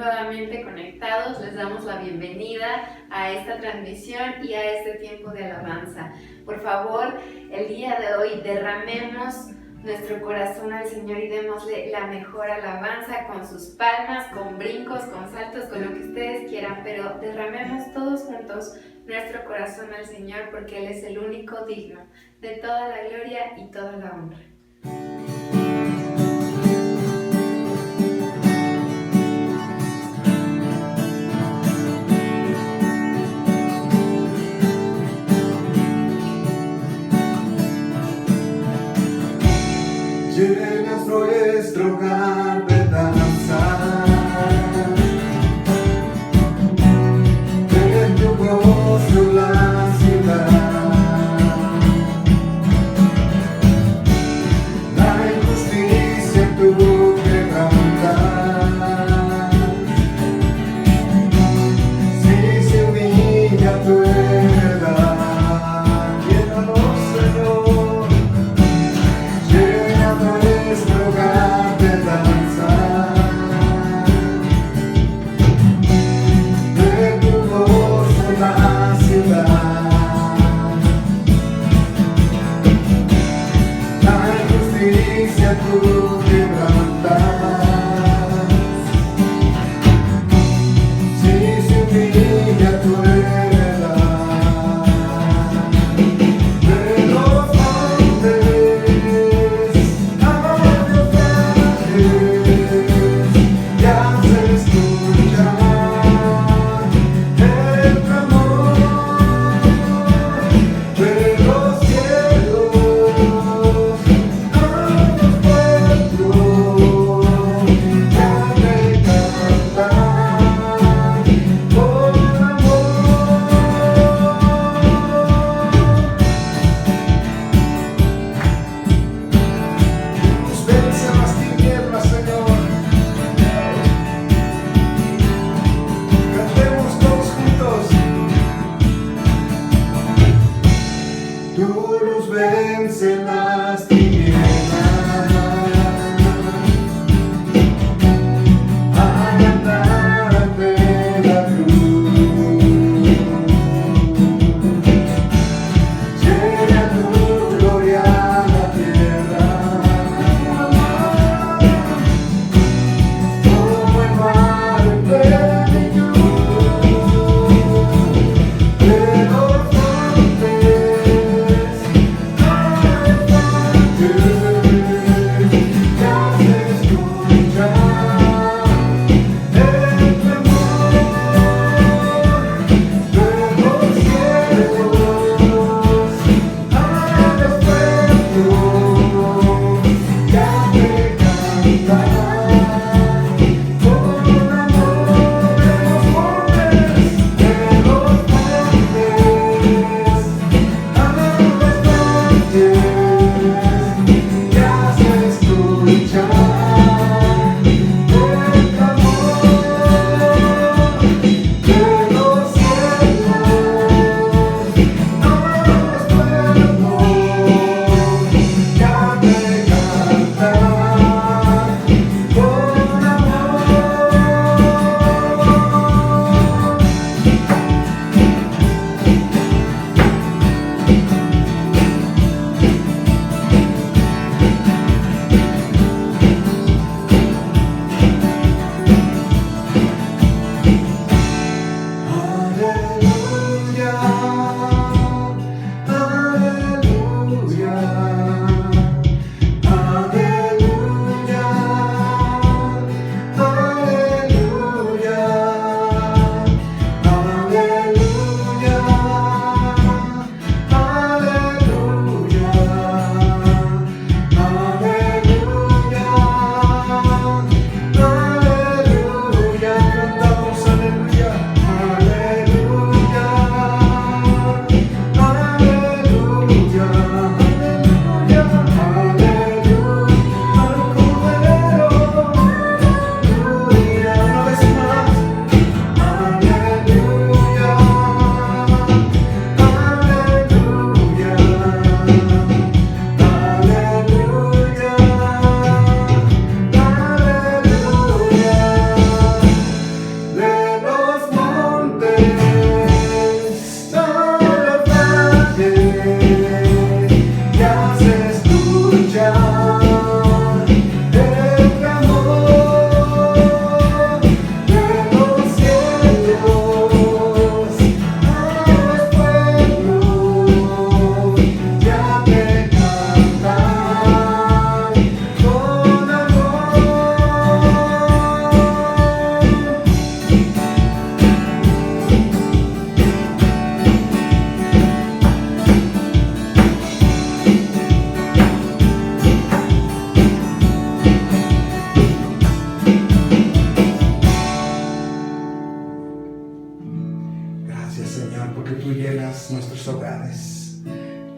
nuevamente conectados, les damos la bienvenida a esta transmisión y a este tiempo de alabanza. Por favor, el día de hoy derramemos nuestro corazón al Señor y démosle la mejor alabanza con sus palmas, con brincos, con saltos, con lo que ustedes quieran, pero derramemos todos juntos nuestro corazón al Señor porque Él es el único digno de toda la gloria y toda la honra. Llenas nuestro hogar de danza, de tu gozo la ciudad, la injusticia tú quebrantas, si se humilla tu heredad, llénanos, Señor. Nuestro hogar de danza, de tu gozo la ciudad, la injusticia tú quebrantas, si se humilla tu heredad. De los montes ya se escucha el clamor de los cielos, a los pueblos ya te cantan por amor. Luz vence las tinieblas, Señor. Cantemos todos juntos. Tu luz vence las tinieblas. Al andar ante la cruz, llena tu gloria la tierra. Como el mar en plenitud, de los montes al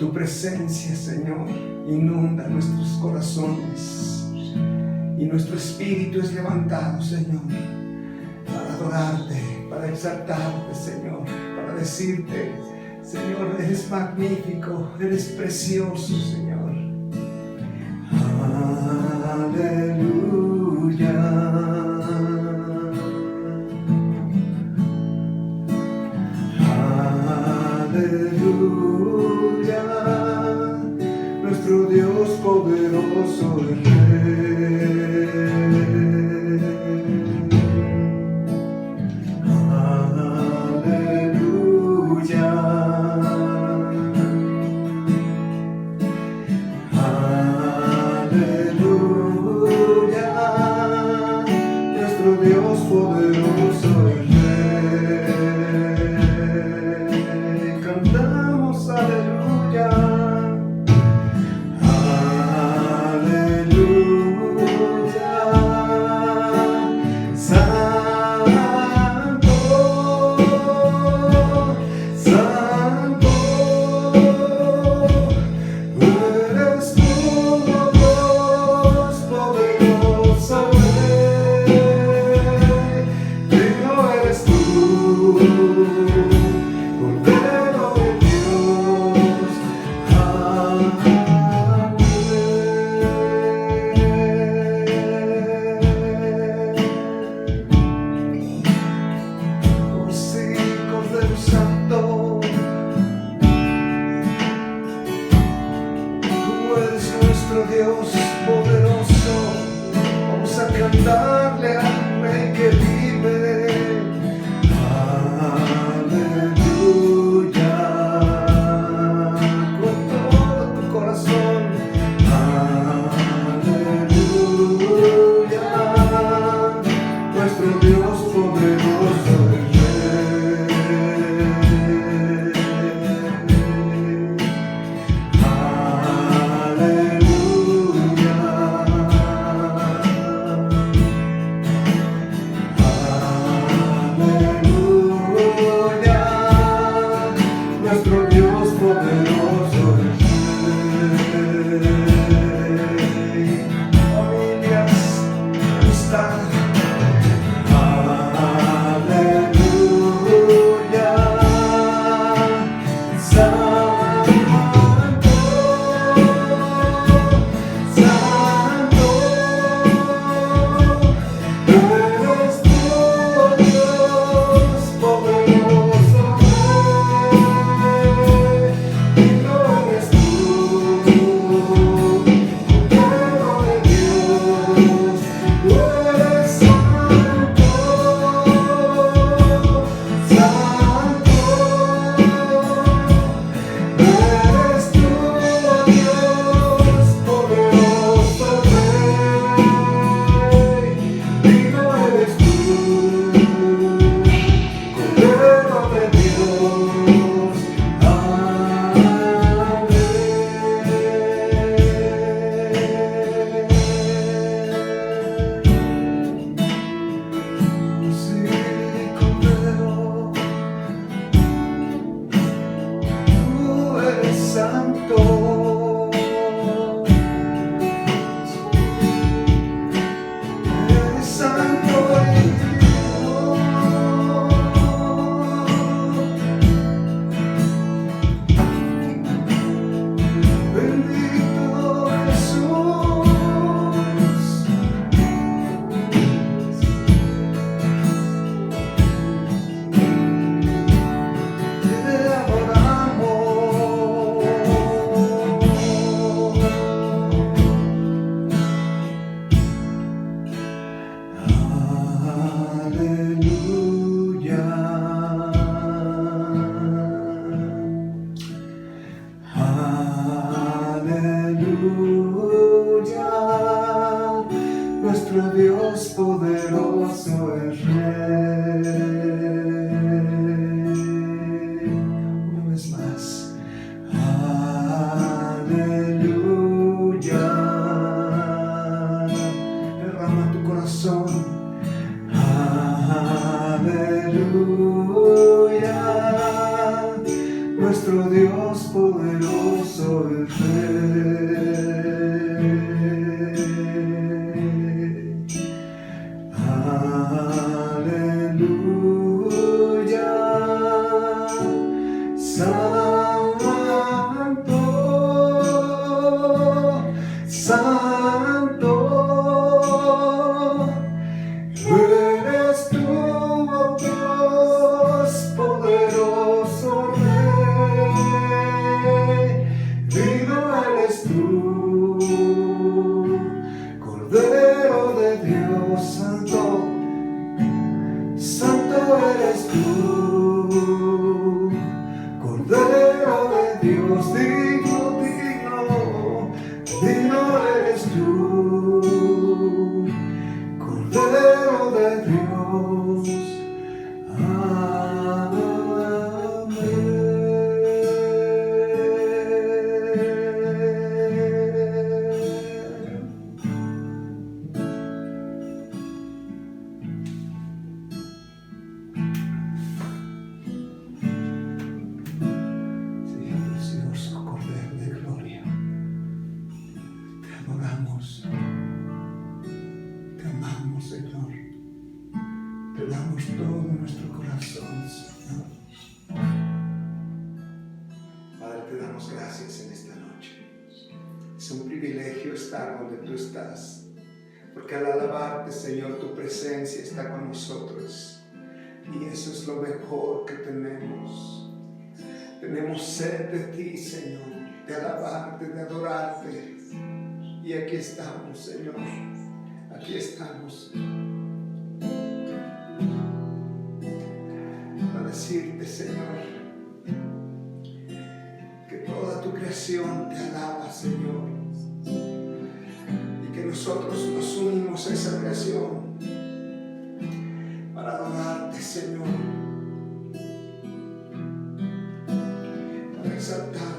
Tu presencia, Señor, inunda nuestros corazones y nuestro espíritu es levantado, Señor, para adorarte, para exaltarte, Señor, para decirte, Señor, eres magnífico, eres precioso, Señor. Aleluya. Aleluya. Nuestro Dios poderoso es Rey. Aleluya. Aleluya. Nuestro Dios poderoso es Rey. Cantamos aleluya. Aleluya. Santo, Santo, eres tú, Dios poderoso Rey. Digno eres tú, Cordero de Dios. Oh sí, Cordero Santo, tú eres nuestro Dios poderoso. Vamos a cantarle al Rey que vive. Aleluya. Con todo tu corazón. Aleluya. Nuestro Dios poderoso es Rey. Aleluya. Dios, digno, digno, digno eres tú, Cordero de Dios. Señor, te damos todo nuestro corazón, Señor. Padre, te damos gracias en esta noche. Es un privilegio estar donde tú estás, porque al alabarte, Señor, tu presencia está con nosotros, y eso es lo mejor que tenemos. Tenemos sed de ti, Señor, de alabarte, de adorarte, y aquí estamos, Señor. Aquí estamos para decirte, Señor, que toda tu creación te alaba, Señor, y que nosotros nos unimos a esa creación para adorarte, Señor, para exaltarte.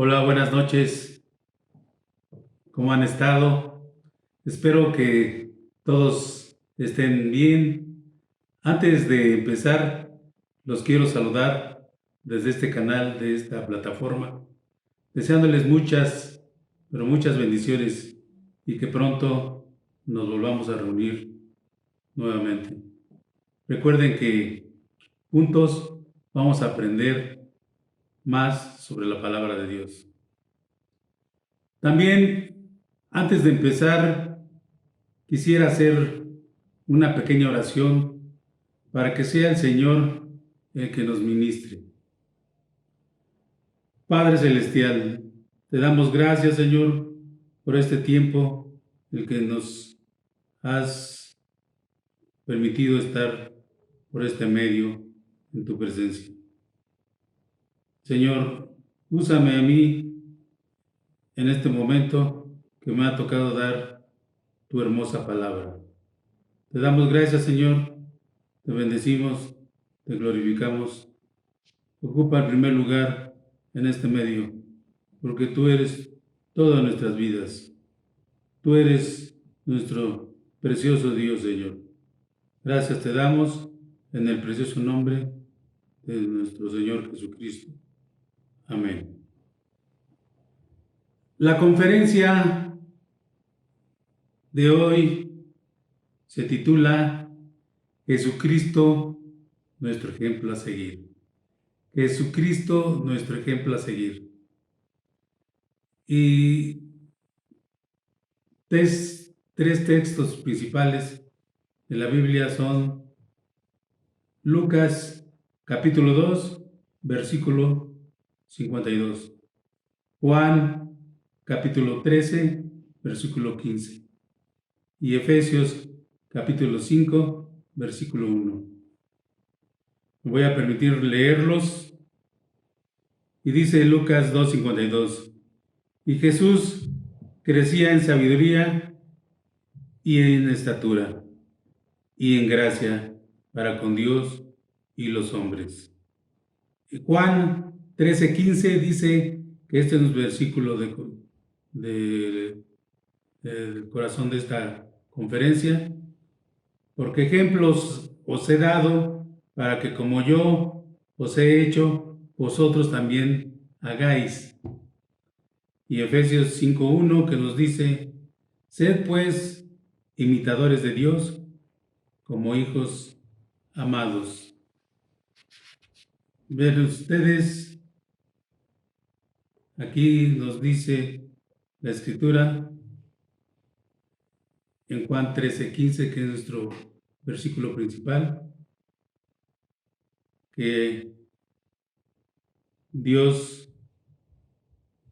Hola, buenas noches. ¿Cómo han estado? Espero que todos estén bien. Antes de empezar, los quiero saludar desde este canal, de esta plataforma, deseándoles muchas, pero muchas bendiciones y que pronto nos volvamos a reunir nuevamente. Recuerden que juntos vamos a aprender más sobre la palabra de Dios. También, antes de empezar, quisiera hacer una pequeña oración para que sea el Señor el que nos ministre. Padre Celestial, te damos gracias, Señor, por este tiempo el que nos has permitido estar por este medio en tu presencia. Señor, úsame a mí en este momento que me ha tocado dar tu hermosa palabra. Te damos gracias, Señor, te bendecimos, te glorificamos. Ocupa el primer lugar en este medio, porque tú eres todas nuestras vidas. Tú eres nuestro precioso Dios, Señor. Gracias te damos en el precioso nombre de nuestro Señor Jesucristo. Amén. La conferencia de hoy se titula Jesucristo, nuestro ejemplo a seguir. Jesucristo, nuestro ejemplo a seguir. Y tres textos principales de la Biblia son Lucas capítulo 2, versículo 52. Juan capítulo 13, versículo 15. Y Efesios capítulo 5, versículo 1. Me voy a permitir leerlos. Y dice Lucas 2:52. Y Jesús crecía en sabiduría y en estatura y en gracia para con Dios y los hombres. Y Juan 13:15 dice que este es un versículo del corazón de esta conferencia, porque ejemplos os he dado para que como yo os he hecho, vosotros también hagáis. Y Efesios 5:1 que nos dice, sed pues imitadores de Dios como hijos amados. Ven ustedes, aquí nos dice la Escritura en Juan 13:15, que es nuestro versículo principal, que Dios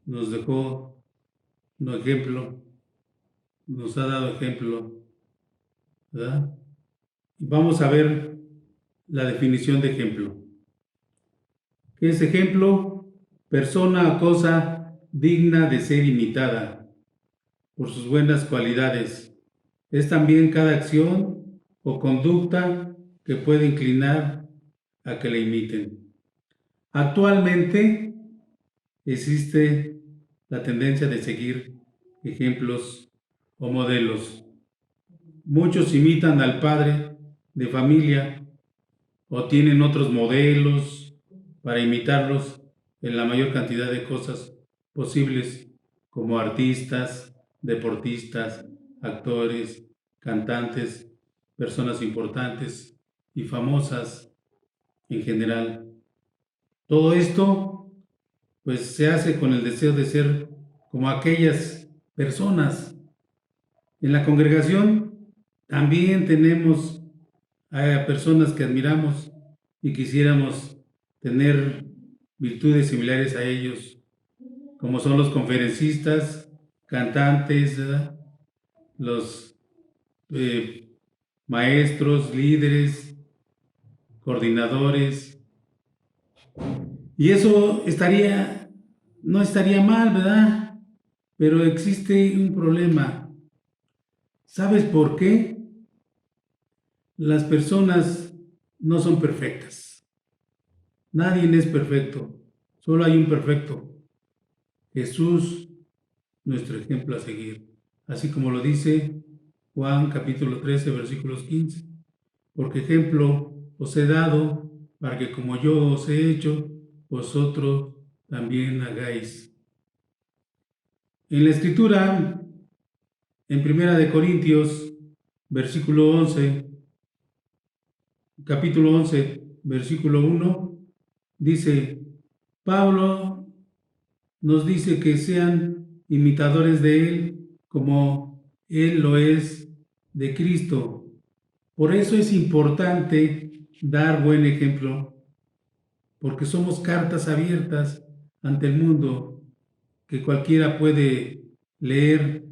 nos dejó un ejemplo, nos ha dado ejemplo, ¿verdad? Y vamos a ver la definición de ejemplo. ¿Qué es ejemplo? Persona o cosa digna de ser imitada por sus buenas cualidades. Es también cada acción o conducta que puede inclinar a que le imiten. Actualmente existe la tendencia de seguir ejemplos o modelos. Muchos imitan al padre de familia o tienen otros modelos para imitarlos en la mayor cantidad de cosas posibles, como artistas, deportistas, actores, cantantes, personas importantes y famosas en general. Todo esto pues se hace con el deseo de ser como aquellas personas. En la congregación también tenemos a personas que admiramos y quisiéramos tener virtudes similares a ellos, como son los conferencistas, cantantes, ¿verdad? Los maestros, líderes, coordinadores. Y eso no estaría mal, ¿verdad? Pero existe un problema. ¿Sabes por qué? Las personas no son perfectas. Nadie es perfecto. Solo hay un perfecto. Jesús, nuestro ejemplo a seguir. Así como lo dice Juan capítulo 13, versículos 15. Porque ejemplo os he dado para que como yo os he hecho, vosotros también hagáis. En la Escritura, en Primera de Corintios, versículo 11, capítulo 11, versículo 1, dice, Pablo nos dice que sean imitadores de él como él lo es de Cristo. Por eso es importante dar buen ejemplo, porque somos cartas abiertas ante el mundo que cualquiera puede leer.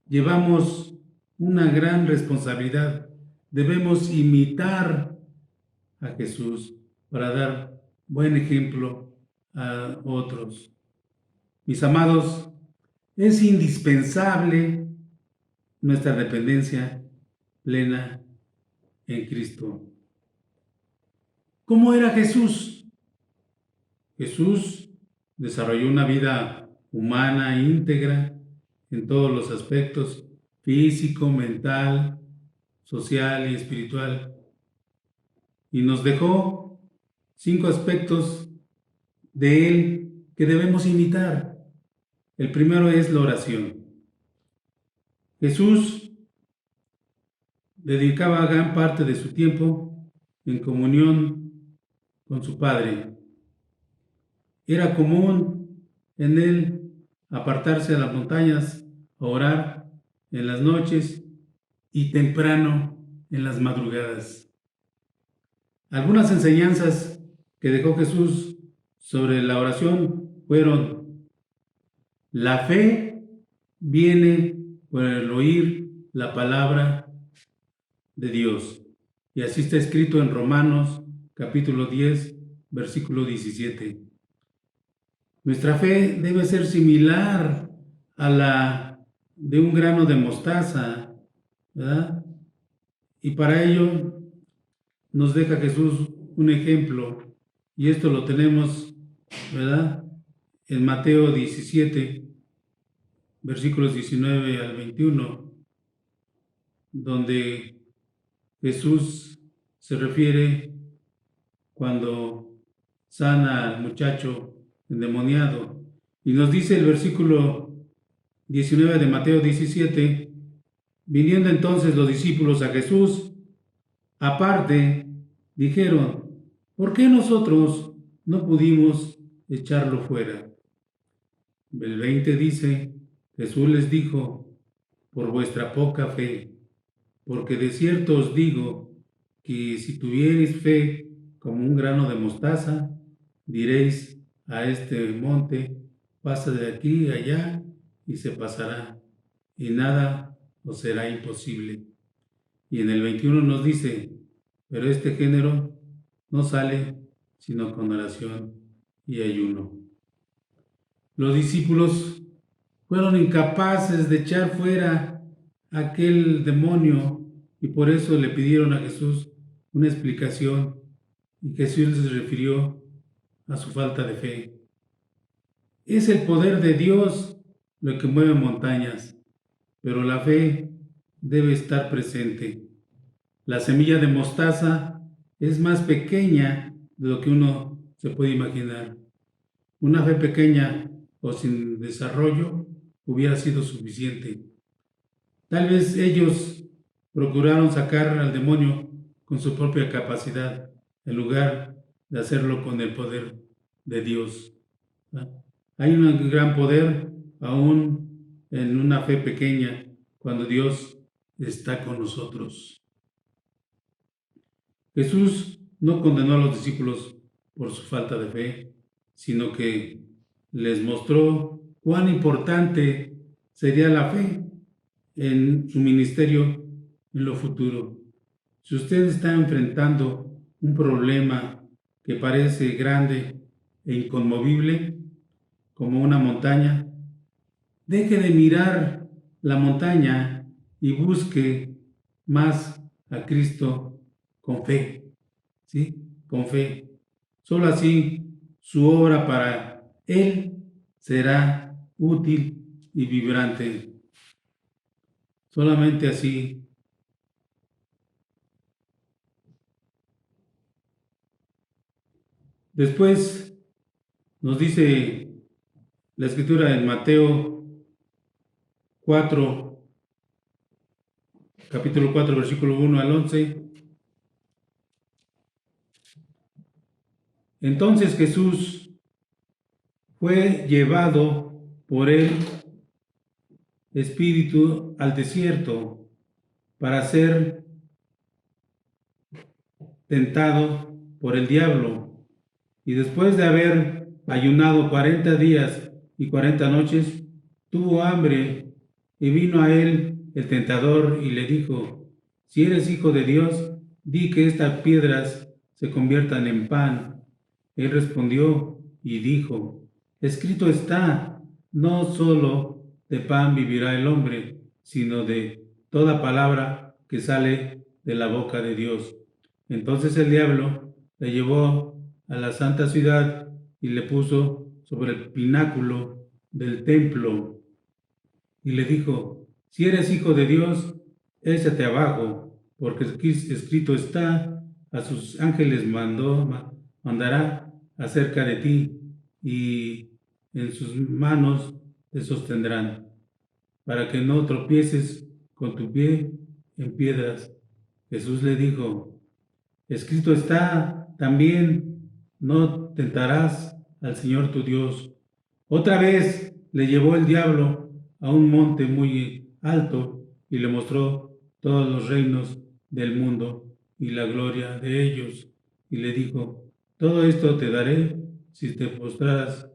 Llevamos una gran responsabilidad. Debemos imitar a Jesús para dar buen ejemplo a otros. Mis amados, es indispensable nuestra dependencia plena en Cristo. ¿Cómo era Jesús? Jesús desarrolló una vida humana íntegra en todos los aspectos, físico, mental, social y espiritual. Y nos dejó 5 aspectos de él que debemos imitar. El primero es la oración. Jesús dedicaba gran parte de su tiempo en comunión con su Padre. Era común en él apartarse a las montañas, a orar en las noches y temprano en las madrugadas. Algunas enseñanzas que dejó Jesús sobre la oración fueron: la fe viene por el oír la palabra de Dios. Y así está escrito en Romanos capítulo 10, versículo 17. Nuestra fe debe ser similar a la de un grano de mostaza, ¿verdad? Y para ello nos deja Jesús un ejemplo, y esto lo tenemos, ¿verdad?, en Mateo 17, versículos 19 al 21, donde Jesús se refiere cuando sana al muchacho endemoniado. Y nos dice el versículo 19 de Mateo 17, viniendo entonces los discípulos a Jesús, aparte, dijeron, ¿por qué nosotros no pudimos echarlo fuera? El 20 dice, Jesús les dijo, por vuestra poca fe, porque de cierto os digo que si tuvierais fe como un grano de mostaza, diréis a este monte, pasa de aquí a allá y se pasará, y nada os será imposible. Y en el 21 nos dice, pero este género no sale sino con oración y ayuno. Los discípulos fueron incapaces de echar fuera aquel demonio y por eso le pidieron a Jesús una explicación, y Jesús les refirió a su falta de fe. Es el poder de Dios lo que mueve montañas, pero la fe debe estar presente. La semilla de mostaza es más pequeña de lo que uno se puede imaginar. Una fe pequeña o sin desarrollo hubiera sido suficiente. Tal vez ellos procuraron sacar al demonio con su propia capacidad, en lugar de hacerlo con el poder de Dios. Hay un gran poder aún en una fe pequeña cuando Dios está con nosotros. Jesús no condenó a los discípulos por su falta de fe, sino que les mostró cuán importante sería la fe en su ministerio en lo futuro. Si usted está enfrentando un problema que parece grande e inconmovible, como una montaña, deje de mirar la montaña y busque más a Cristo con fe, ¿sí? Con fe. Solo así su obra para Él será útil y vibrante. Solamente así después nos dice la Escritura en Mateo 4, capítulo 4, versículo 1 al 11. Entonces Jesús fue llevado por el Espíritu al desierto para ser tentado por el diablo. Y después de haber ayunado 40 días y 40 noches, tuvo hambre, y vino a él el tentador y le dijo: si eres hijo de Dios, di que estas piedras se conviertan en pan. Él respondió y dijo: escrito está, no solo de pan vivirá el hombre, sino de toda palabra que sale de la boca de Dios. Entonces el diablo le llevó a la santa ciudad y le puso sobre el pináculo del templo y le dijo: si eres hijo de Dios, échate abajo, porque escrito está, a sus ángeles mandará acerca de ti, y en sus manos te sostendrán, para que no tropieces con tu pie en piedras. Jesús le dijo: escrito está también, no tentarás al Señor tu Dios. Otra vez le llevó el diablo a un monte muy alto y le mostró todos los reinos del mundo y la gloria de ellos. Y le dijo: todo esto te daré si te postraras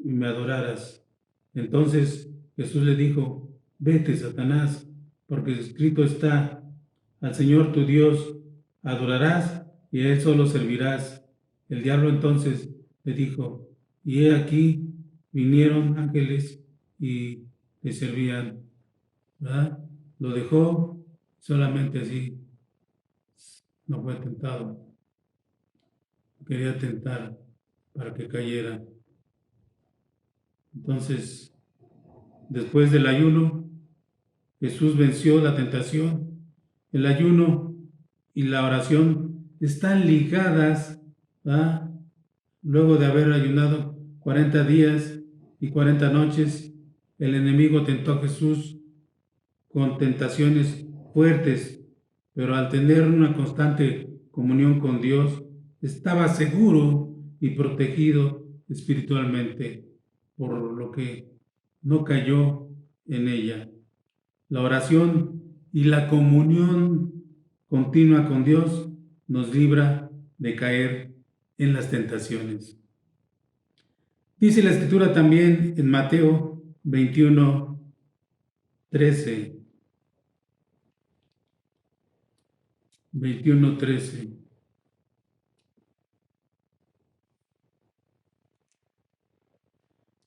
y me adoraras. Entonces Jesús le dijo: vete, Satanás, porque escrito está, al Señor tu Dios adorarás y a Él solo servirás. El diablo entonces le dijo: y he aquí, vinieron ángeles y le servían. ¿Verdad? Lo dejó solamente así. No fue tentado. Quería tentar para que cayera. Entonces, después del ayuno, Jesús venció la tentación. El ayuno y la oración están ligadas, ¿verdad? Luego de haber ayunado 40 días y 40 noches, el enemigo tentó a Jesús con tentaciones fuertes, pero al tener una constante comunión con Dios, estaba seguro y protegido espiritualmente, por lo que no cayó en ella. La oración y la comunión continua con Dios nos libra de caer en las tentaciones. Dice la Escritura también en Mateo 21, 13. 21:13.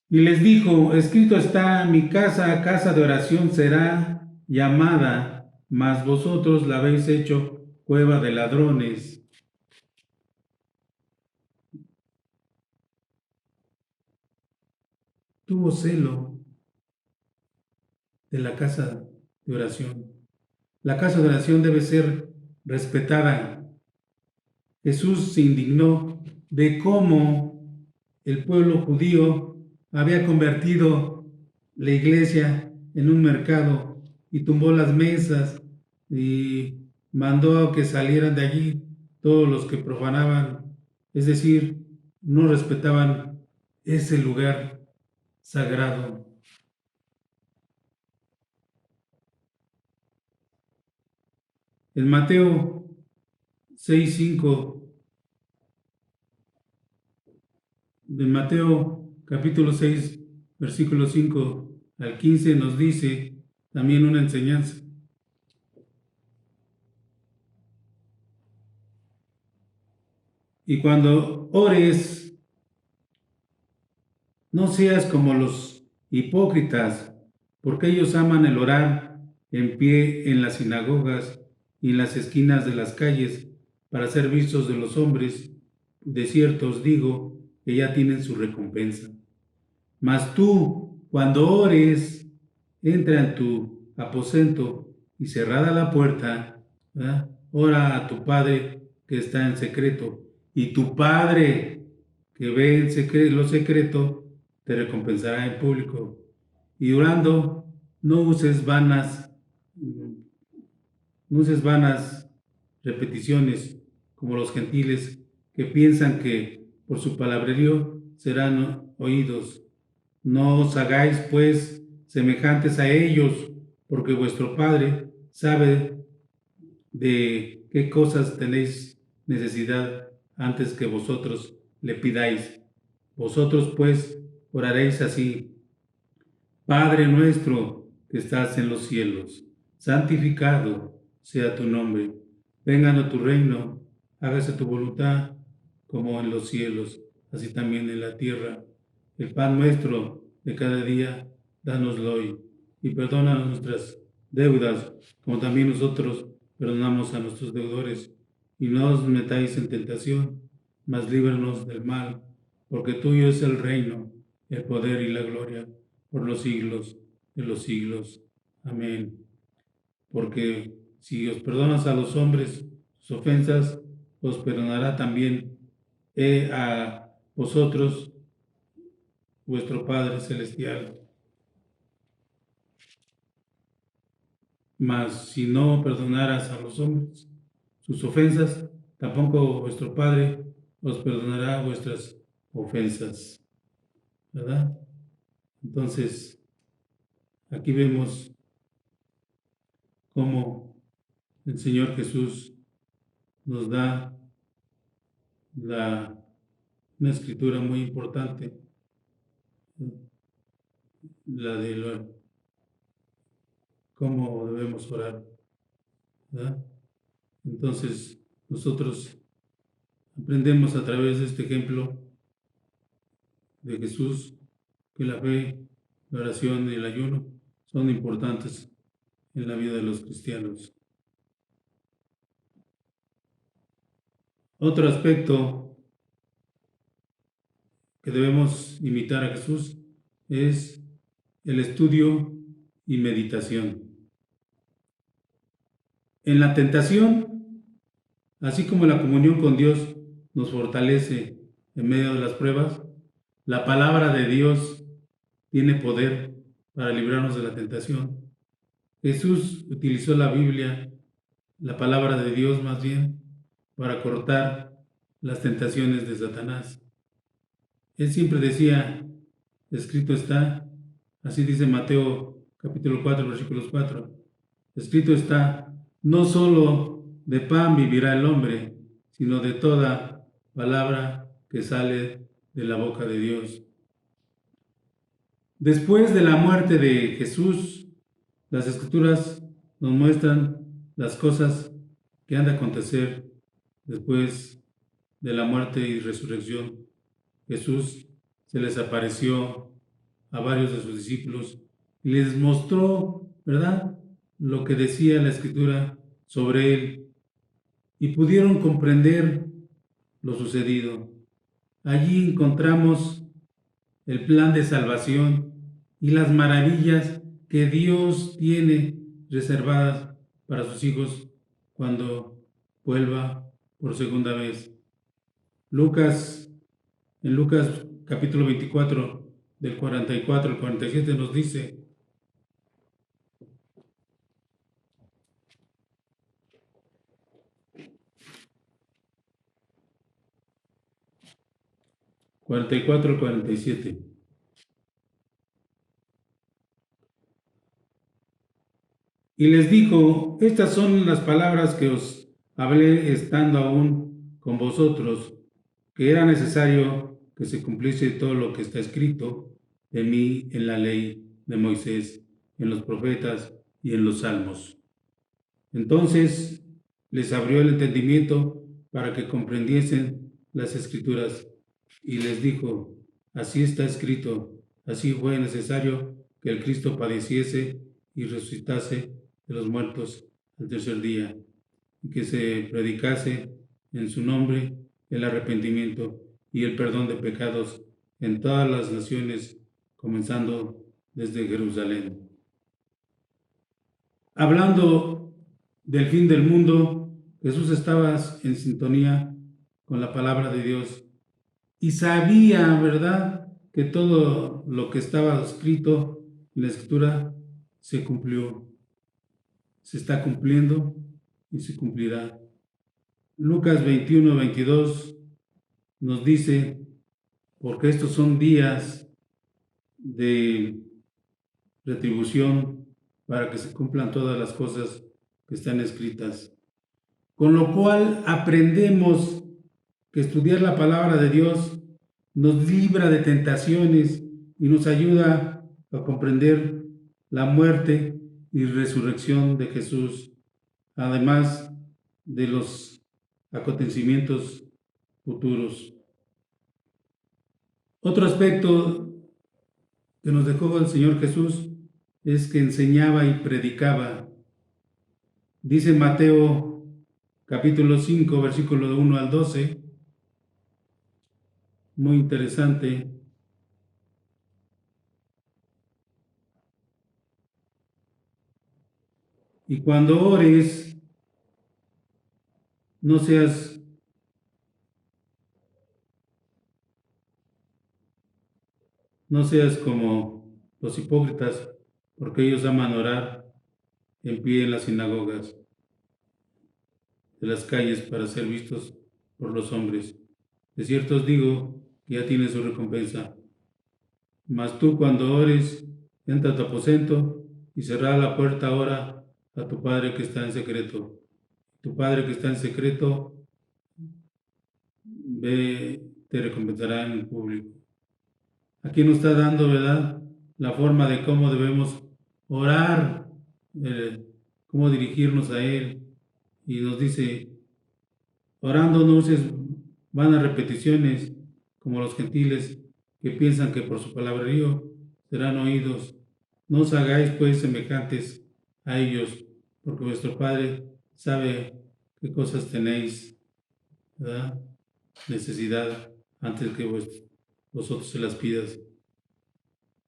Y les dijo: escrito está, mi casa, casa de oración será llamada, mas vosotros la habéis hecho cueva de ladrones. Tuvo celo de la casa de oración. La casa de oración debe ser respetada. Jesús se indignó de cómo el pueblo judío había convertido la iglesia en un mercado y tumbó las mesas y mandó que salieran de allí todos los que profanaban, es decir, no respetaban ese lugar sagrado. En Mateo 6:5, de Mateo capítulo 6, versículo 5 al 15, nos dice también una enseñanza. Y cuando ores, no seas como los hipócritas, porque ellos aman el orar en pie en las sinagogas y en las esquinas de las calles para ser vistos de los hombres. De cierto os digo que ya tienen su recompensa. Mas tú cuando ores, entra en tu aposento y cerrada la puerta, ¿verdad? Ora a tu Padre que está en secreto, y tu Padre que ve lo secreto te recompensará en público. Y orando, no uses vanas repeticiones como los gentiles que piensan que por su palabrerío serán oídos. No os hagáis, pues, semejantes a ellos, porque vuestro Padre sabe de qué cosas tenéis necesidad antes que vosotros le pidáis. Vosotros, pues, oraréis así: Padre nuestro que estás en los cielos, santificado sea tu nombre. Venga a tu reino, hágase tu voluntad como en los cielos, así también en la tierra. El pan nuestro de cada día, dánoslo hoy, y perdona nuestras deudas, como también nosotros perdonamos a nuestros deudores. Y no os metáis en tentación, mas líbranos del mal, porque tuyo es el reino, el poder y la gloria, por los siglos de los siglos. Amén. Porque si os perdonas a los hombres sus ofensas, os perdonará también a vosotros vuestro Padre Celestial. Mas si no perdonaras a los hombres sus ofensas, tampoco vuestro Padre os perdonará vuestras ofensas. ¿Verdad? Entonces, aquí vemos cómo el Señor Jesús nos da una escritura muy importante, la de cómo debemos orar, ¿verdad? Entonces, nosotros aprendemos a través de este ejemplo de Jesús que la fe, la oración y el ayuno son importantes en la vida de los cristianos. Otro aspecto que debemos imitar a Jesús es el estudio y meditación. En la tentación, así como la comunión con Dios nos fortalece en medio de las pruebas, la palabra de Dios tiene poder para librarnos de la tentación. Jesús utilizó la Biblia, la palabra de Dios más bien, para cortar las tentaciones de Satanás. Él siempre decía, escrito está, así dice Mateo capítulo 4, versículos 4, escrito está, no solo de pan vivirá el hombre, sino de toda palabra que sale de la boca de Dios. Después de la muerte de Jesús, las Escrituras nos muestran las cosas que han de acontecer después de la muerte y resurrección. Jesús se les apareció a varios de sus discípulos y les mostró, ¿verdad?, lo que decía la Escritura sobre él, y pudieron comprender lo sucedido. Allí encontramos el plan de salvación y las maravillas que Dios tiene reservadas para sus hijos cuando vuelva por segunda vez. En Lucas capítulo 24, del 44 al 47 nos dice: ...44 al 47... Y les dijo: estas son las palabras que os hablé estando aún con vosotros, que era necesario que se cumpliese todo lo que está escrito de mí en la ley de Moisés, en los profetas y en los salmos. Entonces les abrió el entendimiento para que comprendiesen las Escrituras, y les dijo: así está escrito, así fue necesario que el Cristo padeciese y resucitase de los muertos al tercer día, y que se predicase en su nombre el arrepentimiento y el perdón de pecados en todas las naciones, comenzando desde Jerusalén. Hablando del fin del mundo, Jesús estaba en sintonía con la palabra de Dios y sabía, ¿verdad?, que todo lo que estaba escrito en la Escritura se cumplió, se está cumpliendo y se cumplirá. Lucas 21-22 nos dice, porque estos son días de retribución para que se cumplan todas las cosas que están escritas. Con lo cual aprendemos que estudiar la palabra de Dios nos libra de tentaciones y nos ayuda a comprender la muerte y resurrección de Jesús, además de los acontecimientos futuros. Otro aspecto que nos dejó el Señor Jesús es que enseñaba y predicaba. Dice Mateo capítulo 5, versículo de 1 al 12, muy interesante. Y cuando ores, no seas como los hipócritas, porque ellos aman orar en pie en las sinagogas de las calles para ser vistos por los hombres. De cierto os digo que ya tiene su recompensa. Mas tú, cuando ores, entra a tu aposento y cerrá la puerta ahora a tu Padre que está en secreto. Tu Padre que está en secreto te recompensará en el público. Aquí nos está dando, ¿verdad?, la forma de cómo debemos orar, cómo dirigirnos a Él. Y nos dice, orando no uses vanas repeticiones como los gentiles que piensan que por su palabrerío serán oídos. No os hagáis pues semejantes a ellos, porque vuestro Padre sabe qué cosas tenéis, ¿verdad?, necesidad antes que vosotros se las pidas.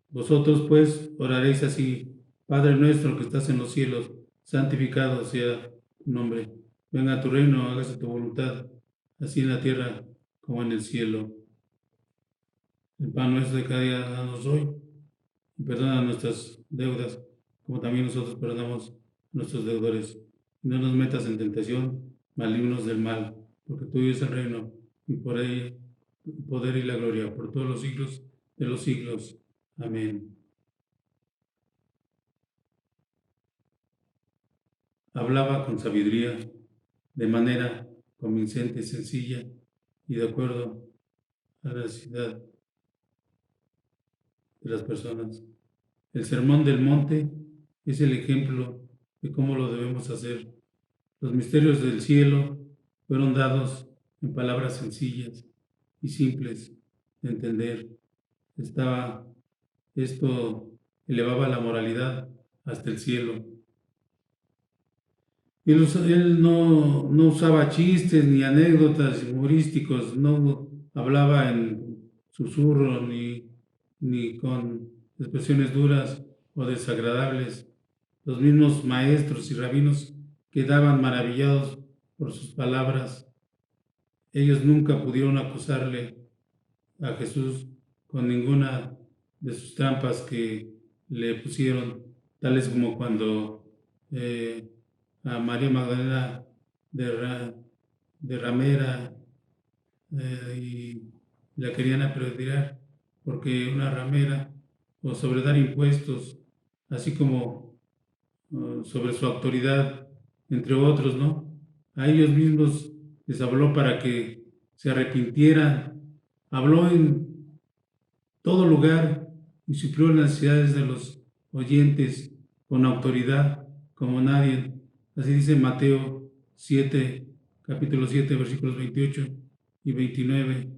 Vosotros pues oraréis así: Padre nuestro que estás en los cielos, santificado sea tu nombre. Venga a tu reino, hágase tu voluntad, así en la tierra como en el cielo. El pan nuestro de cada día danos hoy, y perdona nuestras deudas, como también nosotros perdonamos a nuestros deudores. Y no nos metas en tentación, mas líbranos del mal, porque tuyo es el reino, y por él el poder y la gloria, por todos los siglos de los siglos. Amén. Hablaba con sabiduría, de manera convincente, sencilla y de acuerdo a la necesidad de las personas. El Sermón del Monte es el ejemplo de cómo lo debemos hacer. Los misterios del cielo fueron dados en palabras sencillas y simples de entender. Esto elevaba la moralidad hasta el cielo. Él no usaba chistes ni anécdotas humorísticos, no hablaba en susurro ni con expresiones duras o desagradables. Los mismos maestros y rabinos quedaban maravillados por sus palabras. Ellos nunca pudieron acusarle a Jesús con ninguna de sus trampas que le pusieron, tales como cuando a María Magdalena de ramera y la querían apedrear porque una ramera, o sobre dar impuestos, así como sobre su autoridad, entre otros, ¿no? A ellos mismos les habló para que se arrepintieran. Habló en todo lugar y suplió las necesidades de los oyentes con autoridad como nadie. Así dice Mateo 7, capítulo 7, versículos 28 y 29.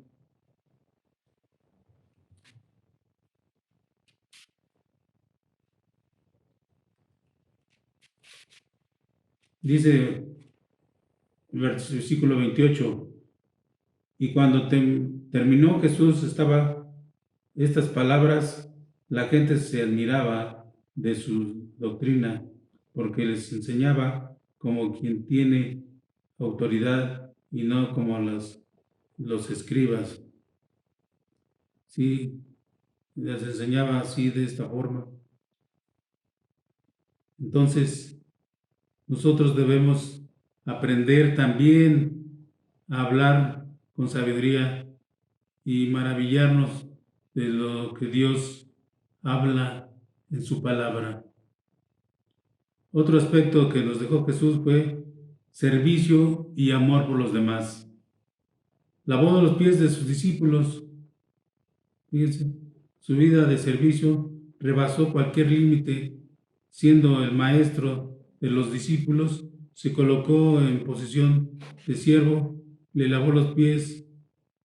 Dice el versículo 28, y cuando terminó Jesús estas palabras, la gente se admiraba de su doctrina porque les enseñaba como quien tiene autoridad y no como los escribas. Sí, les enseñaba así de esta forma. Entonces, nosotros debemos aprender también a hablar con sabiduría y maravillarnos de lo que Dios habla en su palabra. Otro aspecto que nos dejó Jesús fue servicio y amor por los demás. Lavó los pies de sus discípulos. Fíjense, su vida de servicio rebasó cualquier límite. Siendo el maestro de los discípulos, se colocó en posición de siervo, le lavó los pies.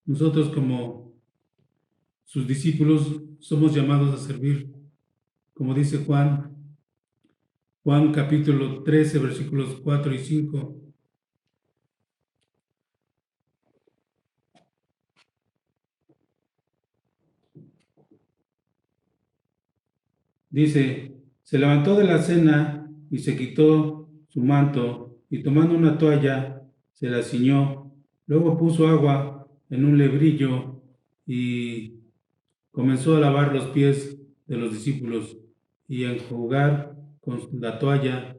Nosotros como sus discípulos somos llamados a servir, como dice Juan capítulo 13, versículos 4 y 5. Dice, se levantó de la cena y se quitó su manto y tomando una toalla se la ciñó. Luego puso agua en un lebrillo y comenzó a lavar los pies de los discípulos y a enjugar con la toalla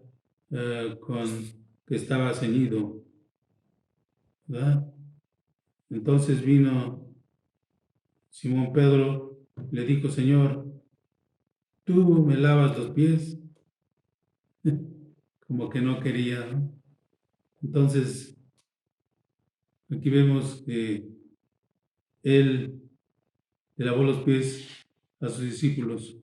con que estaba ceñido, ¿verdad? Entonces vino Simón Pedro, le dijo, Señor, ¿tú me lavas los pies? Como que no quería, ¿no? Entonces, aquí vemos que él le lavó los pies a sus discípulos.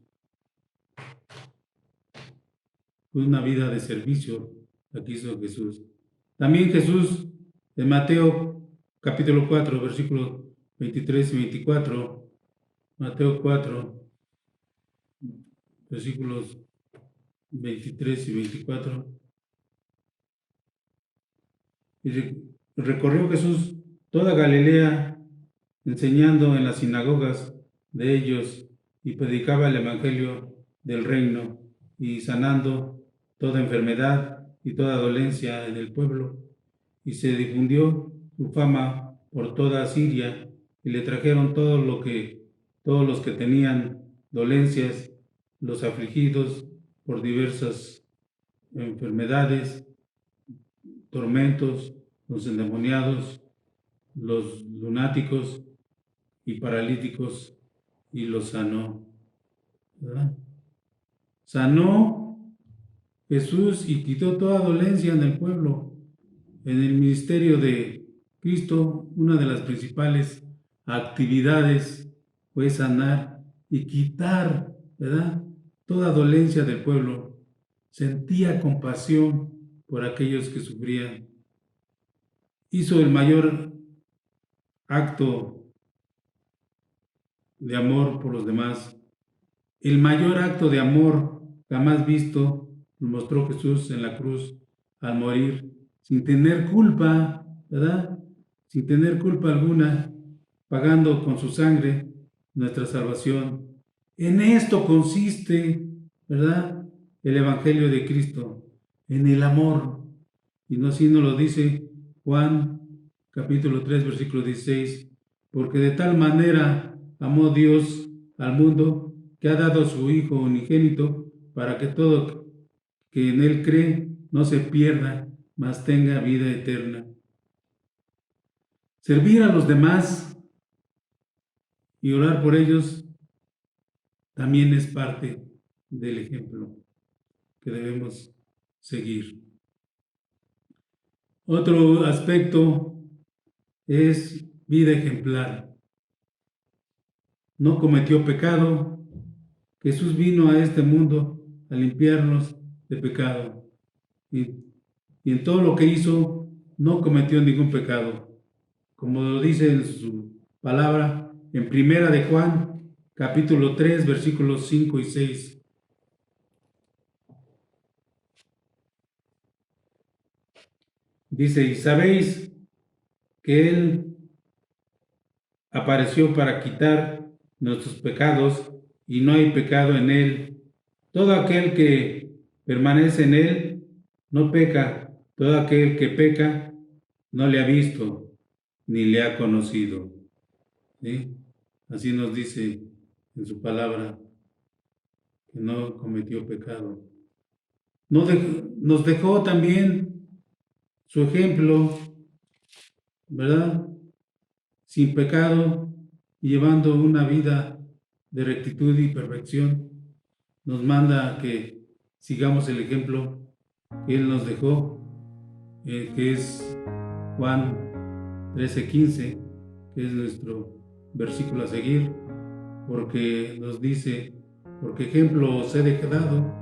Fue una vida de servicio la que hizo Jesús. También Jesús, en Mateo capítulo 4, versículos 23 y 24, Mateo 4, versículos 23 y 24. Y recorrió Jesús toda Galilea, enseñando en las sinagogas de ellos y predicaba el evangelio del reino y sanando toda enfermedad y toda dolencia en el pueblo. Y se difundió su fama por toda Siria y le trajeron todos los que tenían dolencias, los afligidos por diversas enfermedades, tormentos, los endemoniados, los lunáticos y paralíticos, y los sanó. ¿Verdad? Sanó Jesús y quitó toda dolencia en el pueblo. En el ministerio de Cristo, una de las principales actividades fue sanar y quitar, ¿verdad?, toda dolencia del pueblo. Sentía compasión por aquellos que sufrían. Hizo el mayor acto de amor por los demás. El mayor acto de amor jamás visto lo mostró Jesús en la cruz al morir, sin tener culpa, ¿verdad? Sin tener culpa alguna, pagando con su sangre nuestra salvación. En esto consiste, ¿verdad?, el Evangelio de Cristo, en el amor. Y no así nos lo dice Juan capítulo 3, versículo 16, porque de tal manera amó Dios al mundo que ha dado a su Hijo unigénito para que todo que en Él cree no se pierda, mas tenga vida eterna. Servir a los demás y orar por ellos también es parte del ejemplo que debemos seguir. Otro aspecto es vida ejemplar. No cometió pecado. Jesús vino a este mundo a limpiarnos de pecado. Y en todo lo que hizo, no cometió ningún pecado. Como lo dice en su palabra, en Primera de Juan, capítulo 3, versículos 5 y 6. Dice, y sabéis que Él apareció para quitar nuestros pecados, y no hay pecado en él. Todo aquel que permanece en él no peca. Todo aquel que peca no le ha visto ni le ha conocido. ¿Sí? Así nos dice en su palabra que no cometió pecado. Nos dejó también su ejemplo, ¿verdad? Sin pecado y llevando una vida de rectitud y perfección. Nos manda a que sigamos el ejemplo que Él nos dejó, que es Juan 13:15, que es nuestro versículo a seguir, porque nos dice: porque ejemplo os he dejado,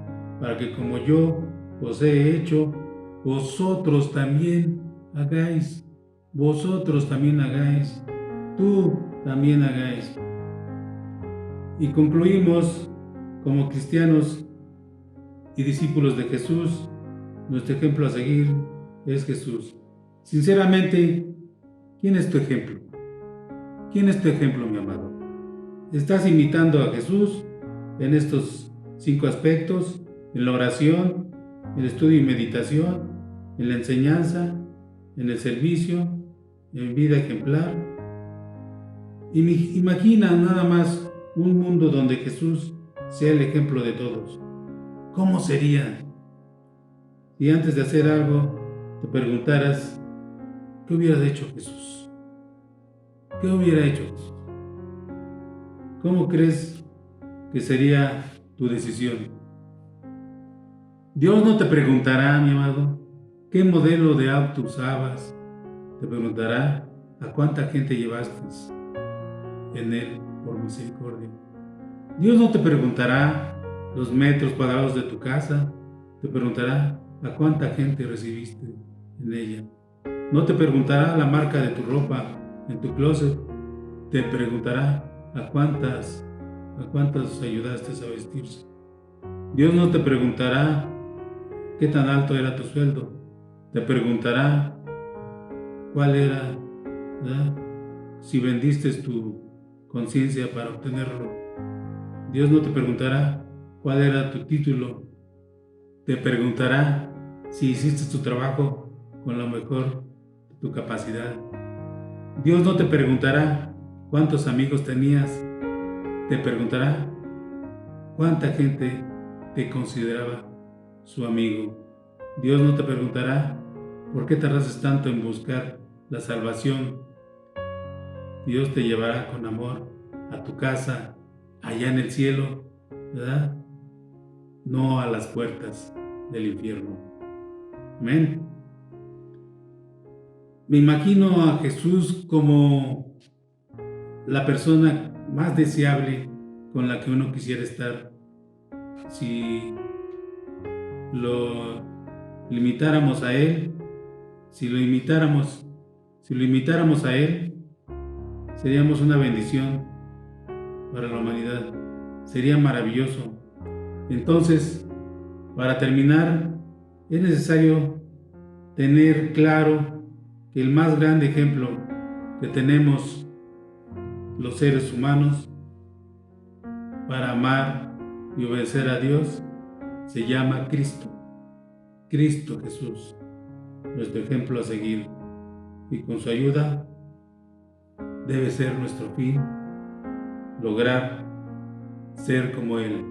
para que como yo os he hecho, vosotros también hagáis. Vosotros también hagáis. Tú también hagáis. Y concluimos como cristianos y discípulos de Jesús. Nuestro ejemplo a seguir es Jesús. Sinceramente, ¿quién es tu ejemplo? ¿Quién es tu ejemplo, mi amado? ¿Estás imitando a Jesús en estos 5 aspectos? En la oración, en el estudio y meditación, en la enseñanza, en el servicio, en vida ejemplar. Imagina nada más un mundo donde Jesús sea el ejemplo de todos. ¿Cómo sería si antes de hacer algo te preguntaras: ¿qué hubieras hecho Jesús? ¿Qué hubiera hecho Jesús? ¿Cómo crees que sería tu decisión? Dios no te preguntará, mi amado, qué modelo de auto usabas. Te preguntará a cuánta gente llevaste en él por misericordia. Dios no te preguntará los metros cuadrados de tu casa. Te preguntará a cuánta gente recibiste en ella. No te preguntará la marca de tu ropa en tu closet. Te preguntará a cuántas ayudaste a vestirse. Dios no te preguntará qué tan alto era tu sueldo. Te preguntará cuál era, ¿verdad?, si vendiste tu conciencia para obtenerlo. Dios no te preguntará cuál era tu título. Te preguntará si hiciste tu trabajo con lo mejor de tu capacidad. Dios no te preguntará cuántos amigos tenías. Te preguntará cuánta gente te consideraba su amigo. Dios no te preguntará por qué tardaste tanto en buscar la salvación. Dios te llevará con amor a tu casa, allá en el cielo, ¿verdad? No a las puertas del infierno. Amén. Me imagino a Jesús como la persona más deseable con la que uno quisiera estar. Si lo limitáramos a Él, si lo imitáramos a Él, seríamos una bendición para la humanidad. Sería maravilloso. Entonces, para terminar, es necesario tener claro que el más grande ejemplo que tenemos los seres humanos para amar y obedecer a Dios se llama Cristo. Cristo Jesús, nuestro ejemplo a seguir. Y con su ayuda debe ser nuestro fin, lograr ser como Él.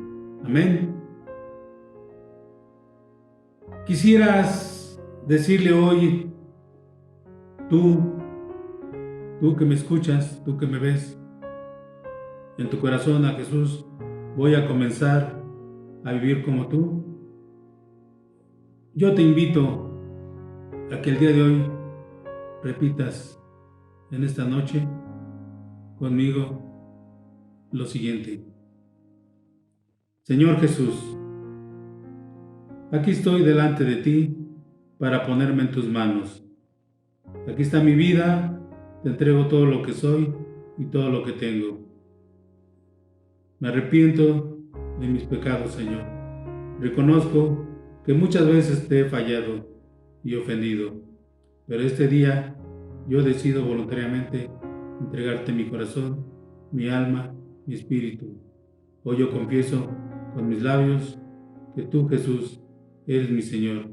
Amén. Quisieras decirle hoy, tú que me escuchas, tú que me ves, en tu corazón a Jesús: voy a comenzar a vivir como tú. Yo te invito a que el día de hoy repitas en esta noche conmigo lo siguiente: Señor Jesús, aquí estoy delante de ti para ponerme en tus manos. Aquí está mi vida, te entrego todo lo que soy y todo lo que tengo. Me arrepiento de mis pecados, Señor. Reconozco que muchas veces te he fallado y ofendido, pero este día yo decido voluntariamente entregarte mi corazón, mi alma, mi espíritu. Hoy yo confieso con mis labios que tú, Jesús, eres mi Señor,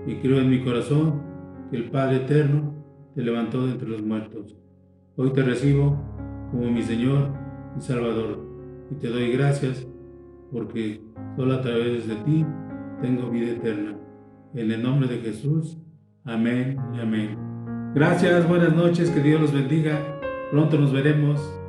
y creo en mi corazón que el Padre Eterno te levantó de entre los muertos. Hoy te recibo como mi Señor y Salvador, y te doy gracias porque solo a través de ti tengo vida eterna. En el nombre de Jesús, amén y amén. Gracias, buenas noches, que Dios los bendiga. Pronto nos veremos.